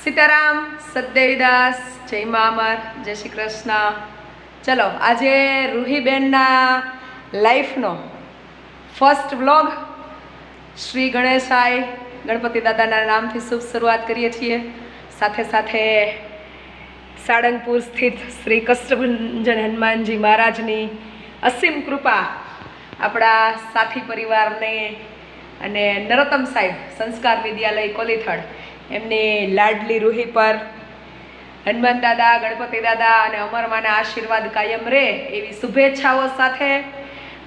સીતારામ, સતદેવીદાસ, જય મા અમર, જય શ્રી કૃષ્ણ. ચલો, આજે રૂહીબેનના લાઈફનો ફર્સ્ટ વ્લોગ શ્રી ગણેશાય ગણપતિ દાદાના નામથી શુભ શરૂઆત કરીએ છીએ. સાથે સાથે સાળંગપુર સ્થિત શ્રી કષ્ટભંજન હનુમાનજી મહારાજની અસીમ કૃપા આપણા સાથી પરિવારને અને નરોત્તમ સાહેબ સંસ્કાર વિદ્યાલય કોલીથડ એમની લાડલી રૂહી પર હનુમાન દાદા, ગણપતિ દાદા અને અમરમાના આશીર્વાદ કાયમ રહે એવી શુભેચ્છાઓ સાથે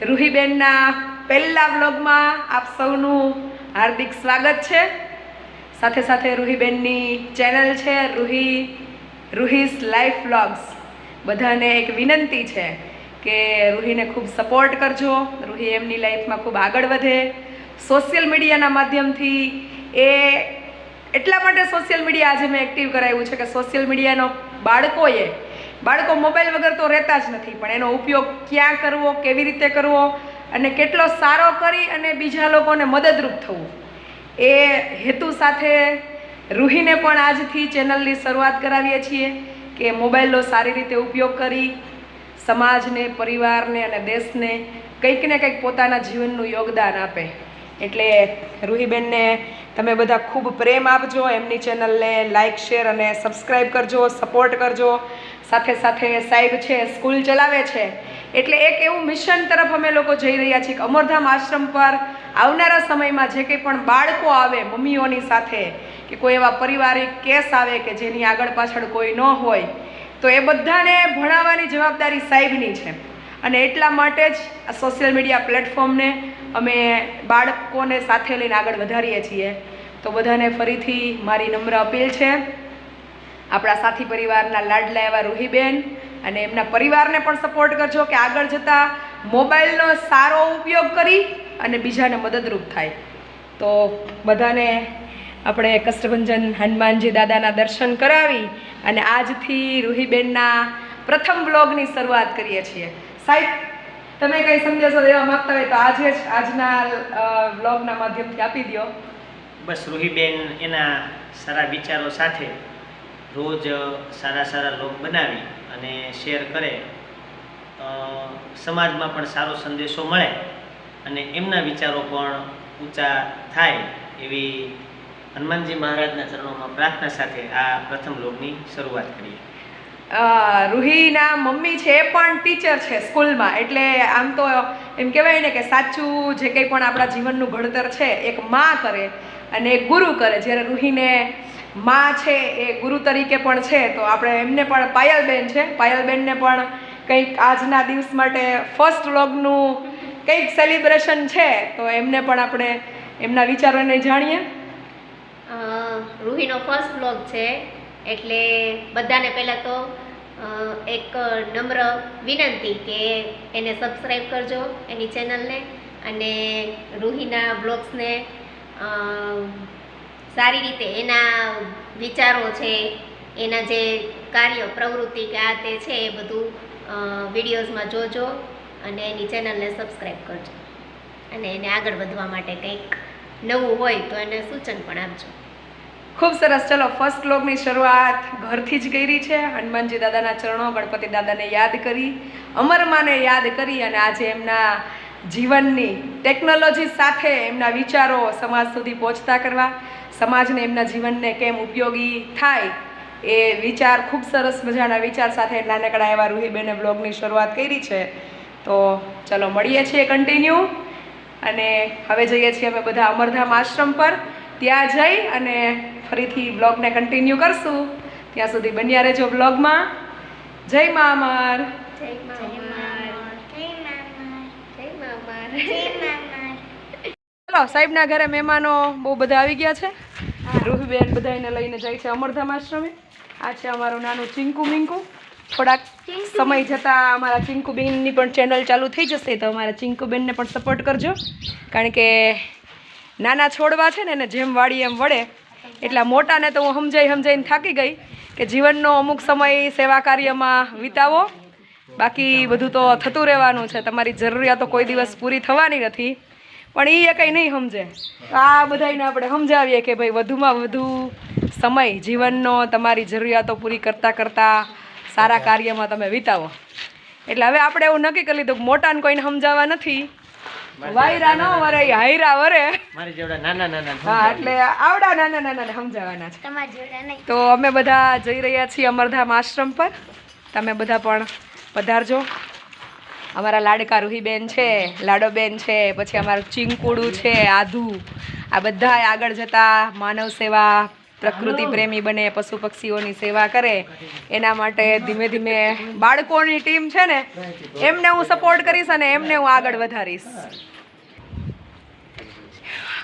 રૂહીબેનના પહેલા વ્લોગમાં આપ સૌનું હાર્દિક સ્વાગત છે. સાથે સાથે રૂહીબેનની ચેનલ છે રૂહીસ લાઈફ વ્લોગ્સ. બધાને એક વિનંતી છે કે રૂહીને ખૂબ સપોર્ટ કરજો, રૂહી એમની લાઈફમાં ખૂબ આગળ વધે. સોશિયલ મીડિયાના માધ્યમથી એટલા માટે સોશિયલ મીડિયા આજે મેં એક્ટિવ કરાવ્યું છે કે સોશિયલ મીડિયાનો બાળકો મોબાઈલ વગર તો રહેતા જ નથી, પણ એનો ઉપયોગ ક્યાં કરવો, કેવી રીતે કરવો અને કેટલો સારો કરી અને બીજા લોકોને મદદરૂપ થવું, એ હેતુ સાથે રૂહીને પણ આજથી ચેનલની શરૂઆત કરાવીએ છીએ કે મોબાઈલનો સારી રીતે ઉપયોગ કરી સમાજને, પરિવારને અને દેશને કંઈક ને કંઈક પોતાના જીવનનું યોગદાન આપે. એટલે રૂહીબેનને તમે બધા ખૂબ પ્રેમ આપજો, એમની ચેનલને લાઇક, શેર અને સબસ્ક્રાઈબ કરજો, સપોર્ટ કરજો. સાથે સાથે સાહેબ છે સ્કૂલ ચલાવે છે, એટલે એક એવું મિશન તરફ અમે લોકો જઈ રહ્યા છીએ કે અમરધામ આશ્રમ પર આવનારા સમયમાં જે કંઈ પણ બાળકો આવે મમ્મીઓની સાથે કે કોઈ એવા પારિવારિક કેસ આવે કે જેની આગળ પાછળ કોઈ ન હોય, તો એ બધાને ભણાવવાની જવાબદારી સાહેબની છે. અને એટલા માટે જ આ સોશિયલ મીડિયા પ્લેટફોર્મને અમે બાળકોને સાથે લઈને આગળ વધારીએ છીએ. તો બધાને ફરીથી મારી નમ્ર અપીલ છે, આપણા સાથી પરિવારના લાડલા એવા રૂહીબેન અને એમના પરિવારને પણ સપોર્ટ કરજો કે આગળ જતાં મોબાઈલનો સારો ઉપયોગ કરી અને બીજાને મદદરૂપ થાય. તો બધાને આપણે કષ્ટભંજન હનુમાનજી દાદાના દર્શન કરાવી અને આજથી રૂહીબેનના પ્રથમ વ્લોગની શરૂઆત કરીએ છીએ. સાહેબ, તમે કંઈ સંદેશો દેવા માંગતા હોય તો આજે જ આજના વ્લોગના માધ્યમથી આપી દો. બસ રૂહીબેન એના સારા વિચારો સાથે રોજ સારા વ્લોગ બનાવી અને શેર કરે, સમાજમાં પણ સારો સંદેશો મળે અને એમના વિચારો પણ ઊંચા થાય એવી હનુમાનજી મહારાજના ચરણોમાં પ્રાર્થના સાથે આ પ્રથમ વ્લોગની શરૂઆત કરીએ. રૂહીના મમ્મી છે એ પણ ટીચર છે સ્કૂલમાં, એટલે આમ તો એમ કહેવાય ને કે સાચું જે કંઈ પણ આપણા જીવનનું ઘડતર છે એક મા કરે અને એક ગુરુ કરે. જ્યારે રૂહીને મા છે એ ગુરુ તરીકે પણ છે, તો આપણે એમને પણ પાયલબેન છે, પાયલબેનને પણ કંઈક આજના દિવસ માટે ફર્સ્ટ વ્લોગનું કંઈક સેલિબ્રેશન છે, તો એમને પણ આપણે એમના વિચારોને જાણીએ. રૂહીનો ફર્સ્ટ વ્લોગ છે એટલે બધાને પહેલાં તો એક નમ્ર વિનંતી કે એને સબસ્ક્રાઈબ કરજો એની ચેનલને, અને રૂહીના બ્લોગ્સને સારી રીતે એના વિચારો છે, એના જે કાર્યો પ્રવૃત્તિ કે આ તે છે એ બધું વિડીયોઝમાં જોજો અને એની ચેનલને સબસ્ક્રાઈબ કરજો અને એને આગળ વધવા માટે કંઈક નવું હોય તો એને સૂચન પણ આપજો. ખૂબ સરસ. ચલો, ફર્સ્ટ વ્લોગની શરૂઆત ઘરથી જ કરી છે. હનુમાનજી દાદાના ચરણો, ગણપતિ દાદાને યાદ કરી, અમરમાને યાદ કરી અને આજે એમના જીવનની ટેકનોલોજી સાથે એમના વિચારો સમાજ સુધી પહોંચતા કરવા, સમાજને એમના જીવનને કેમ ઉપયોગી થાય એ વિચાર, ખૂબ સરસ મજાના વિચાર સાથે નાનકડા એવા રૂહીબેને વ્લોગની શરૂઆત કરી છે. તો ચલો મળીએ છીએ કન્ટિન્યુ, અને હવે જઈએ છીએ અમે બધા અમરધામ આશ્રમ પર. ત્યાં જઈ અને ફરીથી બ્લોગને કન્ટિન્યુ કરશું. ત્યાં સુધી બન્યા રહેજો બ્લોગમાં. જય મા અમર. જય મા અમર. જય મા અમર. ચલો, સાહેબના ઘરે મહેમાનો બહુ બધા આવી ગયા છે. રૂહીબેન બધાને લઈને જાય છે અમરધામ આશ્રમે. આ છે અમારું નાનું ચિંકુ મિંકુ. થોડાક સમય જતાં અમારા ચિંકુબેનની પણ ચેનલ ચાલુ થઈ જશે, તો અમારા ચિંકુબેનને પણ સપોર્ટ કરજો, કારણ કે નાના છોડવા છે ને એને જેમ વાળી એમ વળે. એટલા મોટાને તો હું સમજાઈને થાકી ગઈ કે જીવનનો અમુક સમય સેવા કાર્યમાં વિતાવો, બાકી બધું તો થતું રહેવાનું છે. તમારી જરૂરિયાતો કોઈ દિવસ પૂરી થવાની નથી, પણ એ કંઈ નહીં સમજે. તો આ બધાને આપણે સમજાવીએ કે ભાઈ વધુમાં વધુ સમય જીવનનો તમારી જરૂરિયાતો પૂરી કરતાં કરતાં સારા કાર્યમાં તમે વિતાવો. એટલે હવે આપણે એવું નક્કી કરી લીધું કે મોટાને કોઈને સમજાવવા નથી, વાયરા ન વરે હાયરા વરે. મારી જેવડા નાના નાના હા, એટલે આવડા નાના નાના સમજાવવાના છે. તમારી જોડે નહીં. તો અમે બધા જઈ રહ્યા છીએ અમરધામ આશ્રમ પર. તમે બધા પણ પધારજો. અમારા લાડકા રૂહીબેન છે, લાડોબેન છે, પછી અમારું ચીંકુડું છે, આધુ, આ બધા આગળ જતા માનવ સેવા, પ્રકૃતિ પ્રેમી બને, પશુ પક્ષીઓની સેવા કરે, એના માટે ધીમે ધીમે બાળકોની ટીમ છે ને એમને હું સપોર્ટ કરીશ અને એમને હું આગળ વધારીશ.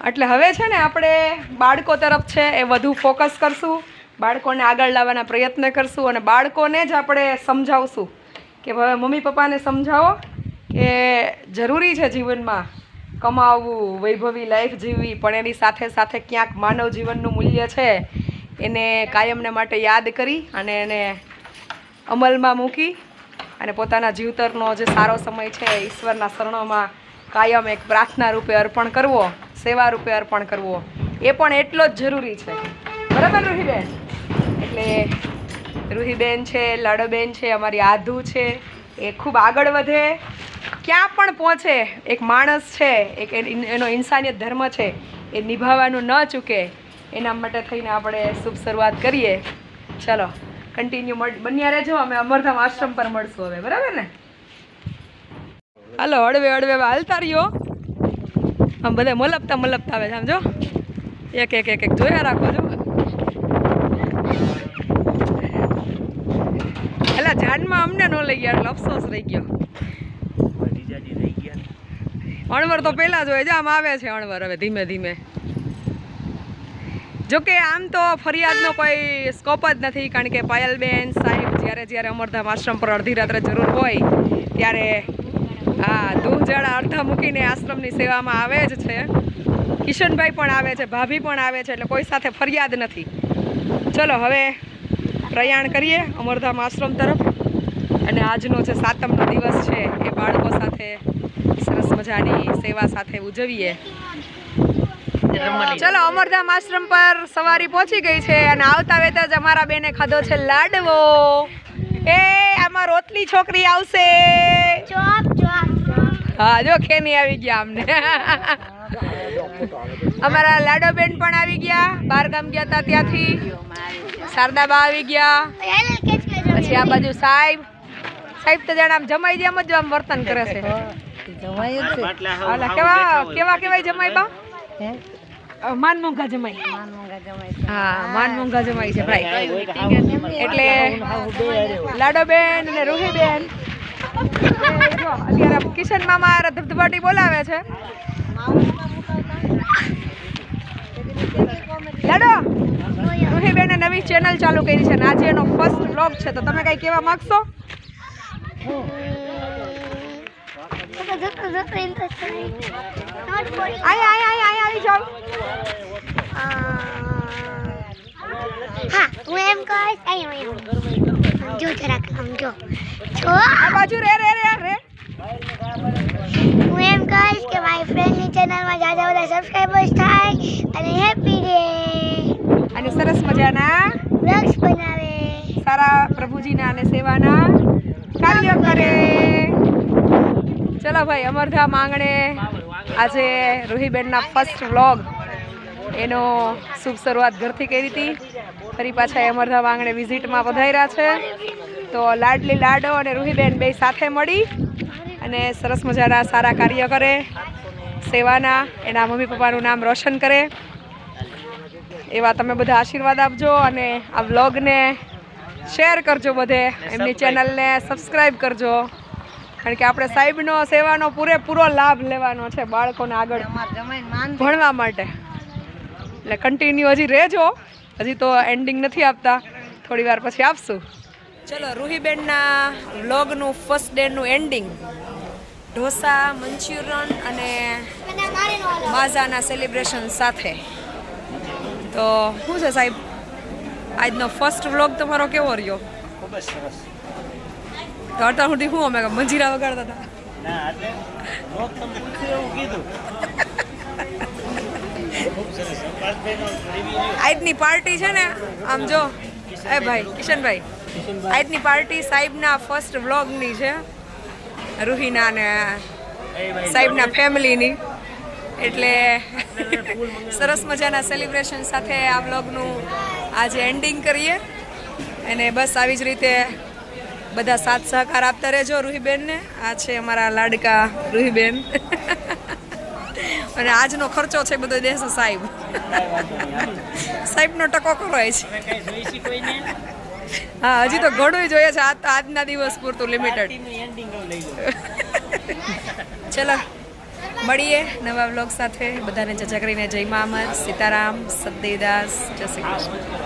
એટલે હવે છે ને આપણે બાળકો તરફ છે એ વધુ ફોકસ કરશું, બાળકોને આગળ લાવવાના પ્રયત્ન કરશું અને બાળકોને જ આપણે સમજાવશું કે હવે મમ્મી પપ્પાને સમજાવો કે જરૂરી છે જીવનમાં કમાવવું, વૈભવી લાઈફ જીવવી, પણ એની સાથે સાથે ક્યાંક માનવ જીવનનું મૂલ્ય છે એને કાયમને માટે યાદ કરી અને એને અમલમાં મૂકી અને પોતાના જીવતરનો જે સારો સમય છે ઈશ્વરના શરણોમાં કાયમ એક પ્રાર્થના રૂપે અર્પણ કરવો, સેવા રૂપે અર્પણ કરવો, એ પણ એટલો જ જરૂરી છે. બરાબર રૂહીબેન? એટલે રૂહીબેન છે, લાડોબેન છે, અમારી આધુ છે, એ ખૂબ આગળ વધે, ક્યાં પણ પહોંચે. એક માણસ છે, એક એનો ઇન્સાનિયત ધર્મ છે એ નિભાવવાનું ન ચૂકે, એના માટે થઈને આપણે શુભ શરૂઆત કરીએ. ચલો કન્ટિન્યુ બન્યા રહેજો. અમે અમરધામ આશ્રમ પર મળશું હવે. બરાબર ને? હાલો હળવે હળવે હાલતા રહ્યો. આમ બધા મલપતા મલપતા આવે છે. આમ જો એક એક એક એક જોયા રાખો છો. એટલે જાનમાં અમને ન લઈ ગયા એટલે અફસોસ રહી ગયો. અણવર તો પહેલા જ હોય છે, આમ આવે છે અણવર હવે ધીમે ધીમે. જોકે આમ તો ફરિયાદનો કોઈ સ્કોપ જ નથી, કારણ કે પાયલબેન સાહેબ જ્યારે જ્યારે અમરધામ આશ્રમ પર અડધી રાત્રે જરૂર હોય ત્યારે હા દૂધ જાડા અડધા મૂકીને આશ્રમની સેવામાં આવે જ છે. કિશનભાઈ પણ આવે છે, ભાભી પણ આવે છે, એટલે કોઈ સાથે ફરિયાદ નથી. ચલો હવે પ્રયાણ કરીએ અમરધામ આશ્રમ તરફ. અને આજનો જે 7મનો દિવસ છે એ બાળકો સાથે સરસ મજાની સેવા સાથે ઉજવીએ. ચલો અમરધામ આશ્રમ પર સવારી પહોંચી ગઈ છે અને આવતા વેતા જ અમારા બેને ખાધો છે લાડવો. એ આમાં રોટલી છોકરી આવશે. હા જો ખેની આવી ગયા અમને. અમારા લાડોબેન પણ આવી ગયા, બાર ગામ ગયા હતા ત્યાંથી. શારદાબા આવી ગયા. પછી આ બાજુ સાહેબ તો જાણે આમ જમાઈ જેમ જ આમ વર્તન કરે છે. કેવા કેવાય જમાઈ બા? માનમોંઘા જમાઈ. હા માનમોંઘા જમાઈ છે ભાઈ. એટલે લાડોબેન અને રૂહીબેન જો અત્યારે કિશન મામા ધબધબાટી બોલાવે છે. લાડો રૂહીબેને નવી ચેનલ ચાલુ કરી છે અને આજે એનો ફર્સ્ટ બ્લોગ છે, તો તમે કઈ કહેવા માંગશો? આવી જાઓ. હા હું એમ કહીશ જો જરાક આમ જો આ બાજુ રે હું એમ કહીશ કે મારી ફ્રેન્ડની ચેનલમાં જાજા બધા સબસ્ક્રાઇબર્સ થાય અને હેપી ડે અને સરસ મજાના વ્લોગ્સ બનાવે, સારા પ્રભુજીના અને સેવાના કાર્ય કરે. ચલો ભાઈ અમરધામ આંગણે આજે રૂહીબેનના ફર્સ્ટ વ્લોગ એનો શુભ શરૂઆત ઘરથી કરી હતી. ફરી પાછા અમરધામ આંગણે વિઝિટમાં પધાર્યા છે. તો લાડલી લાડો અને રૂહીબેન બે સાથે મળી અને સરસ મજાના સારા કાર્ય કરે, સેવાના, એના મમ્મી પપ્પાનું નામ રોશન કરે એવા તમે બધા આશીર્વાદ આપજો. અને આ વ્લોગને શેર કરજો, બધે એમની ચેનલને સબસ્ક્રાઈબ કરજો, કારણ કે આપણે સાહેબનો સેવાનો પૂરેપૂરો લાભ લેવાનો છે બાળકોને આગળ ભણવા માટે. એટલે કન્ટિન્યુ હજી રહેજો, હજી તો એન્ડિંગ નથી આપતા, થોડી વાર પછી આપશું. ચલો રૂહીબેનના વ્લોગનું ફર્સ્ટ ડેનું એન્ડિંગ ઢોસા, મંચુરિયન અને માઝાના સેલિબ્રેશન સાથે. તો શું છે સાહેબ, આજનો ફર્સ્ટ વ્લોગ તમારો કેવો રહ્યો? ખૂબ જ સરસ. તો અત્યાર સુધી શું અમે મંજીરા વગાડતા હતા? ના એટલે લોક તમને પૂછ્યું એવું કીધું આજની પાર્ટી છે ને આમ જો એ ભાઈ કિશનભાઈ આજની પાર્ટી સાહેબના ફર્સ્ટ વ્લોગની છે રૂહીના ને સાહેબના ફેમિલીની એટલે સરસ મજાના સેલિબ્રેશન સાથે આ વ્લોગનું આજે એન્ડિંગ કરીએ અને બસ આવી જ રીતે બધા સાથ સહકાર આપતા રહેજો રૂહીબેનને. આ છે અમારા લાડકા રૂહીબેન અને આજનો ખર્ચો છે બધો દેશો સાહેબ. સાહેબનો ટકો કરાય છે. હા હજી તો ઘણું જોઈએ છે. આ તો આજના દિવસ પૂરતું લિમિટેડ. ચલો મળીએ નવા વ્લોગ સાથે. બધાને જજા કરીને જય મા અમર, સીતારામ, સદદેવદાસ, જય શ્રી કૃષ્ણ.